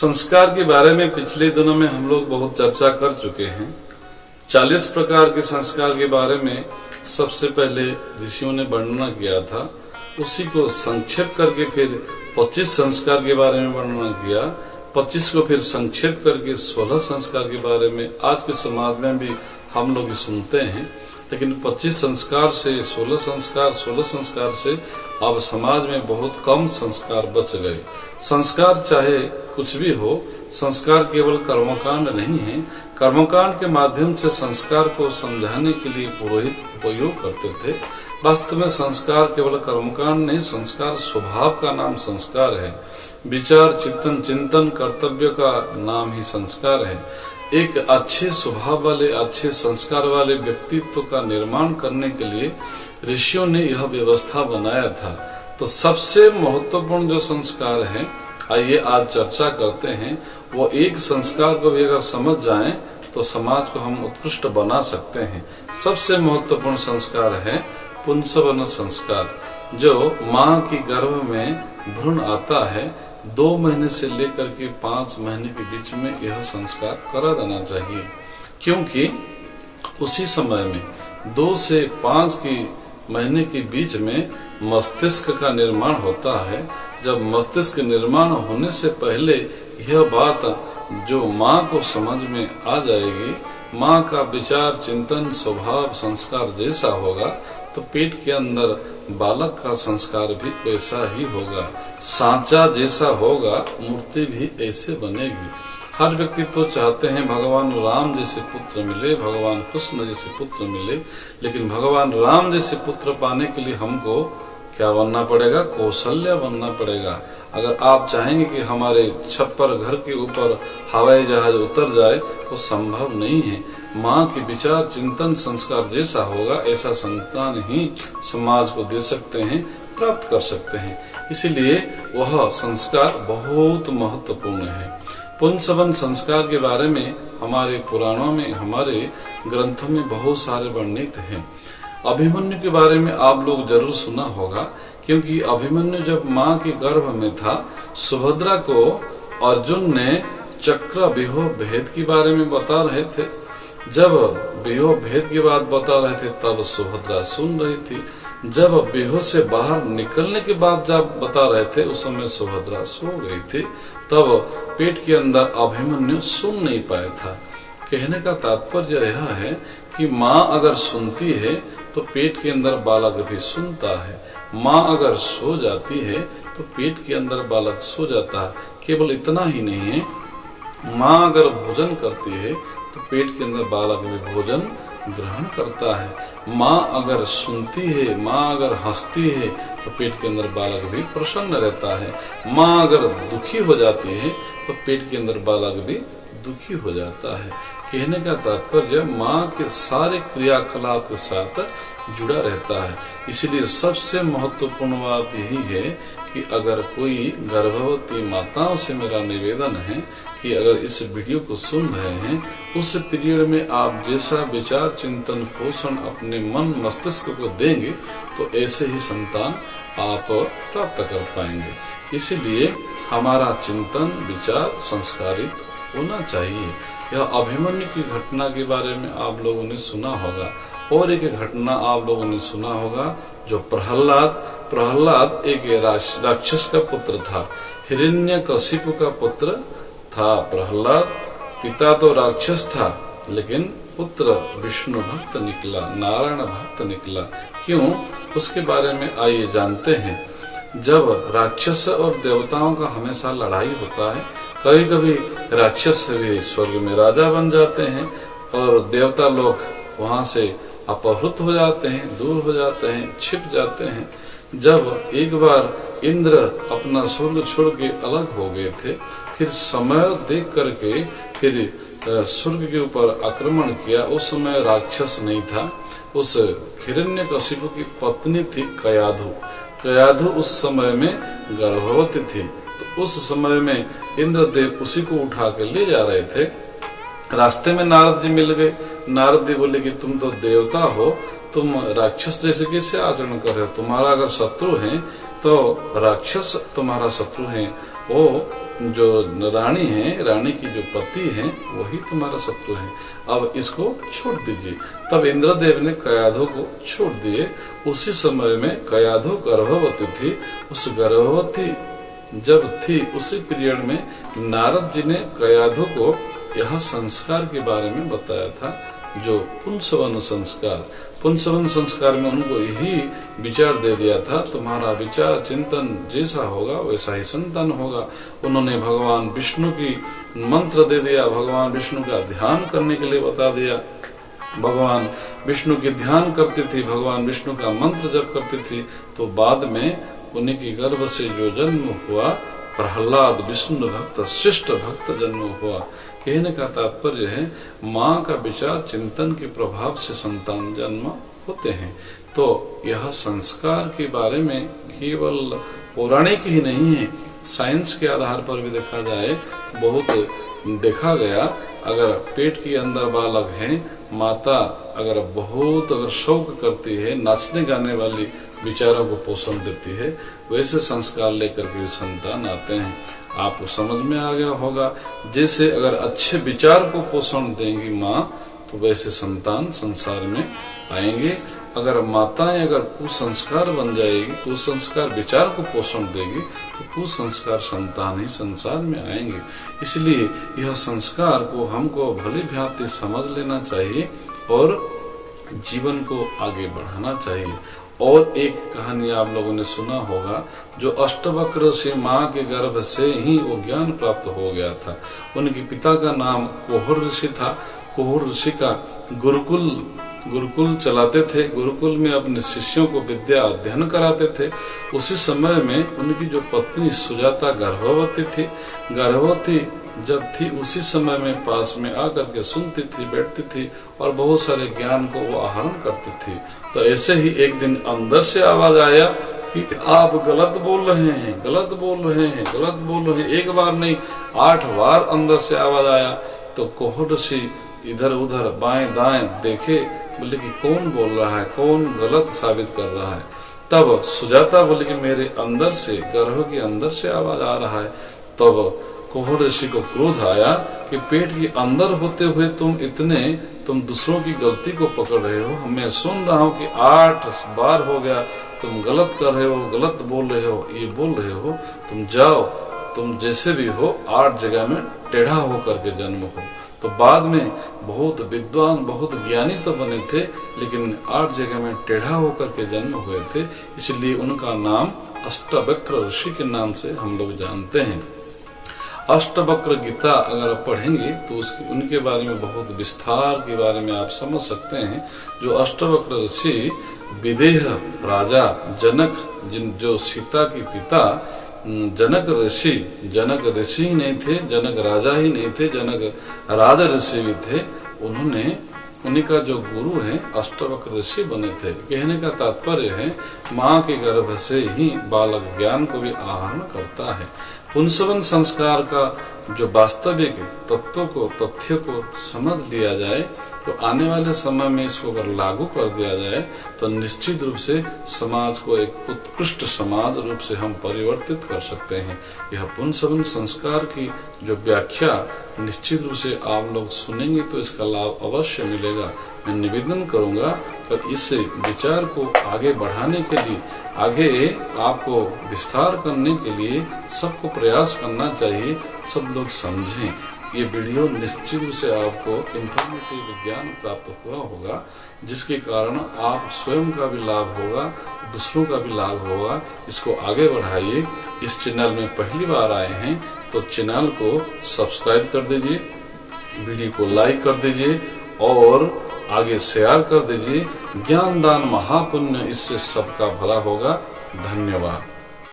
संस्कार के बारे में पिछले दिनों में हम लोग बहुत चर्चा कर चुके हैं। 40 प्रकार के संस्कार के बारे में सबसे पहले ऋषियों ने वर्णना किया था, उसी को संक्षेप करके फिर 25 संस्कार के बारे में वर्णना किया, 25 को फिर संक्षेप करके 16 संस्कार के बारे में आज के समाज में भी हम लोग सुनते हैं। लेकिन 25 संस्कार से 16 संस्कार से अब समाज में बहुत कम संस्कार बच गए। संस्कार चाहे कुछ भी हो, संस्कार केवल कर्मकांड नहीं है। कर्मकांड के माध्यम से संस्कार को समझाने के लिए पुरोहित उपयोग करते थे। वास्तव में संस्कार केवल कर्मकांड नहीं, संस्कार स्वभाव का नाम संस्कार है। विचार चिंतन कर्तव्य का नाम ही संस्कार है। एक अच्छे स्वभाव वाले, अच्छे संस्कार वाले व्यक्तित्व का निर्माण करने के लिए ऋषियों ने यह व्यवस्था बनाया था। तो सबसे महत्वपूर्ण जो संस्कार है, आइए आज चर्चा करते हैं। वो एक संस्कार को भी अगर समझ जाएं तो समाज को हम उत्कृष्ट बना सकते हैं। सबसे महत्वपूर्ण संस्कार है पुंसवन संस्कार। जो माँ की गर्भ में भ्रूण आता है, 2 महीने से लेकर के 5 महीने के बीच में यह संस्कार करा देना चाहिए, क्योंकि उसी समय में 2 से 5 की महीने के बीच में मस्तिष्क का निर्माण होता है। जब मस्तिष्क निर्माण होने से पहले यह बात जो माँ को समझ में आ जाएगी, माँ का विचार चिंतन स्वभाव संस्कार जैसा होगा, तो पेट के अंदर बालक का संस्कार भी वैसा ही होगा। सांचा जैसा होगा, मूर्ति भी ऐसे बनेगी। हर व्यक्ति तो चाहते हैं भगवान राम जैसे पुत्र मिले, भगवान कृष्ण जैसे पुत्र मिले, लेकिन भगवान राम जैसे पुत्र पाने के लिए हमको क्या बनना पड़ेगा? कौशल्या बनना पड़ेगा। अगर आप चाहेंगे कि हमारे छप्पर घर के ऊपर हवाई जहाज उतर जाए, वो संभव नहीं है। माँ के विचार चिंतन संस्कार जैसा होगा, ऐसा संतान ही समाज को दे सकते हैं, प्राप्त कर सकते हैं। इसीलिए वह संस्कार बहुत महत्वपूर्ण है। पुंसवन संस्कार के बारे में हमारे पुराणों में, हमारे ग्रंथों में बहुत सारे वर्णित हैं। अभिमन्यु के बारे में आप लोग जरूर सुना होगा, क्योंकि अभिमन्यु जब माँ के गर्भ में था, सुभद्रा को अर्जुन ने चक्र व्यूह भेद के बारे में बता रहे थे। जब व्यूह भेद की बात बता रहे थे तब सुभद्रा सुन रही थी। जब व्यूह से बाहर निकलने के बाद जब बता रहे थे, उस समय सुभद्रा सो गई थी। तब पेट के अंदर अभिमन्यु सुन नहीं पाया था। कहने का तात्पर्य यह है कि माँ अगर सुनती है तो पेट के अंदर बालक भी सुनता है। माँ अगर सो जाती है तो पेट के अंदर बालक सो जाता है। केवल इतना ही नहीं है, माँ अगर भोजन करती है तो पेट के अंदर बालक भी भोजन ग्रहण करता है। माँ अगर सुनती है, माँ अगर हंसती है तो पेट के अंदर बालक भी प्रसन्न रहता है। माँ अगर दुखी हो जाती है तो पेट के अंदर बालक भी दुखी हो जाता है। कहने का तात्पर्य माँ के सारे क्रियाकलाप के साथ जुड़ा रहता है। इसलिए सबसे महत्वपूर्ण बात यही है कि अगर कोई गर्भवती माताओं से मेरा निवेदन है कि अगर इस वीडियो को सुन रहे हैं, उस पीरियड में आप जैसा विचार चिंतन पोषण अपने मन मस्तिष्क को देंगे तो ऐसे ही संतान आप प्राप्त कर पाएंगे। इसीलिए हमारा चिंतन विचार संस्कारित होना चाहिए। यह अभिमन्यु की घटना के बारे में आप लोगों ने सुना होगा। और एक घटना आप लोगों ने सुना होगा, जो प्रहलाद एक राक्षस का पुत्र था। हिरण्यकशिपु का पुत्र था प्रहलाद। पिता तो राक्षस था, लेकिन पुत्र विष्णु भक्त निकला, नारायण भक्त निकला। क्यों? उसके बारे में आइए जानते हैं। जब राक्षस और देवताओं का हमेशा लड़ाई होता है, कभी कभी राक्षस भी स्वर्ग में राजा बन जाते हैं और देवता लोग वहां से अपहृत हो जाते हैं, दूर हो जाते हैं, छिप जाते हैं। जब एक बार इंद्र अपना स्वर्ग छोड़ के अलग हो गए थे, फिर समय देख करके फिर स्वर्ग के ऊपर आक्रमण किया। उस समय राक्षस नहीं था, उस हिरण्यकशिपु की पत्नी थी कयाधु उस समय में गर्भवती थी। तो उस समय में इंद्रदेव उसी को उठा के ले जा रहे थे। रास्ते में नारद जी मिल गए। नारद जी बोले कि तुम तो देवता हो, तुम राक्षस जैसे कैसे आचरण कर रहे हो? तुम्हारा अगर शत्रु है तो राक्षस तुम्हारा शत्रु है, वो जो रानी है, रानी की जो पति है, वही तुम्हारा शत्रु है, अब इसको छोड़ दीजिए। तब इंद्रदेव ने कयाधु को छोड़ दिए। उसी समय में कयाधु गर्भवती थी। उस गर्भवती जब थी उसी पीरियड में नारद जी ने कयाधु को यह संस्कार के बारे में बताया था, जो पुंसवन संस्कार। पुंसवन संस्कार में उनको यही विचार दे दिया था, तुम्हारा विचार चिंतन जैसा होगा वैसा ही संतान होगा। उन्होंने भगवान विष्णु की मंत्र दे दिया, भगवान विष्णु का ध्यान करने के लिए बता दिया। भगवान विष्णु की ध्यान करती थी, भगवान विष्णु का मंत्र जप करती थी, तो बाद में उन्हीं की गर्भ से जो जन्म हुआ, प्रहलाद विष्णु भक्त शिष्ट भक्त जन्म हुआ। कहने का तात्पर्य है माँ का विचार चिंतन के प्रभाव से संतान जन्म होते हैं। तो यह संस्कार के बारे में केवल पौराणिक ही नहीं है, साइंस के आधार पर भी देखा जाए तो बहुत देखा गया। अगर पेट के अंदर बालक है, माता अगर बहुत शौक करती है, नाचने गाने वाली विचारों को पोषण देती है, वैसे संस्कार लेकर के संतान आते हैं। आपको समझ में आ गया होगा, जैसे अगर अच्छे विचार को पोषण देंगी माँ, तो वैसे संतान संसार में आएंगे। अगर माताएं अगर कुसंस्कार बन जाएगी, कुसंस्कार विचार को पोषण देगी, तो कुसंस्कार संतान ही संसार में आएंगे। इसलिए यह संस्कार को हमको भली भांति समझ लेना चाहिए और जीवन को आगे बढ़ाना चाहिए। और एक कहानी आप लोगों ने सुना होगा, जो अष्टवक्र से माँ के गर्भ से ही वो ज्ञान प्राप्त हो गया था। उनके पिता का नाम कोहर ऋषि था। कोहर ऋषि का गुरुकुल चलाते थे, गुरुकुल में अपने शिष्यों को विद्या अध्ययन कराते थे। उसी समय में उनकी जो पत्नी सुजाता गर्भवती थी। गर्भवती जब थी उसी समय में पास में आकर के सुनती थी, बैठती थी और बहुत सारे ज्ञान को वो आहरण करती थी। तो ऐसे ही एक दिन अंदर से आवाज आया कि आप गलत बोल रहे हैं, गलत बोल रहे हैं, गलत बोल रहे हैं। एक बार नहीं 8 बार अंदर से आवाज आया। तो कोहर ऋषि इधर उधर बाएं दाएं देखे, बोले कि कौन बोल रहा है, कौन गलत साबित कर रहा है। तब सुजाता बोले कि मेरे अंदर से, गर्भ के अंदर से आवाज आ रहा है। तब कोहर ऋषि को क्रोध आया कि पेट के अंदर होते हुए तुम दूसरों की गलती को पकड़ रहे हो। मैं सुन रहा हूँ कि 8 बार हो गया तुम गलत कर रहे हो, गलत बोल रहे हो, ये बोल रहे हो। तुम जाओ, तुम जैसे भी हो 8 जगह में टेढ़ा होकर के जन्म हो। तो बाद में बहुत विद्वान, बहुत ज्ञानी तो बने थे, लेकिन 8 जगह में टेढ़ा होकर के जन्म हुए थे। इसलिए उनका नाम अष्टवक्र ऋषि के नाम से हम लोग जानते हैं। अष्टवक्र गीता अगर पढ़ेंगे तो उनके बारे में बहुत विस्तार के बारे में आप समझ सकते हैं। जो अष्टवक्र ऋषि विदेह राजा जनक, जो सीता के पिता जनक ऋषि ही नहीं थे, जनक राजा ही नहीं थे, जनक राजा ऋषि भी थे। उन्हीं का जो गुरु है अष्टवक्र ऋषि बने थे। कहने का तात्पर्य है माँ के गर्भ से ही बालक ज्ञान को भी आहरण करता है। पुंसवन संस्कार का जो वास्तविक तत्वों को, तथ्य को समझ लिया जाए, तो आने वाले समय में इसको अगर लागू कर दिया जाए तो निश्चित रूप से समाज को एक उत्कृष्ट समाज रूप से हम परिवर्तित कर सकते हैं। यह पुंसवन संस्कार की जो व्याख्या निश्चित रूप से आप लोग सुनेंगे तो इसका लाभ अवश्य मिलेगा। मैं निवेदन करूंगा कि इस विचार को आगे बढ़ाने के लिए, आगे आपको विस्तार करने के लिए सबको प्रयास करना चाहिए, सब लोग समझें। ये वीडियो निश्चित रूप से आपको इंफॉर्मेटिव ज्ञान प्राप्त हुआ होगा, जिसके कारण आप स्वयं का भी लाभ होगा, दूसरों का भी लाभ होगा। इसको आगे बढ़ाइए। इस चैनल में पहली बार आए हैं तो चैनल को सब्सक्राइब कर दीजिए, वीडियो को लाइक कर दीजिए और आगे शेयर कर दीजिए। ज्ञान दान महापुण्य, इससे सबका भला होगा। धन्यवाद।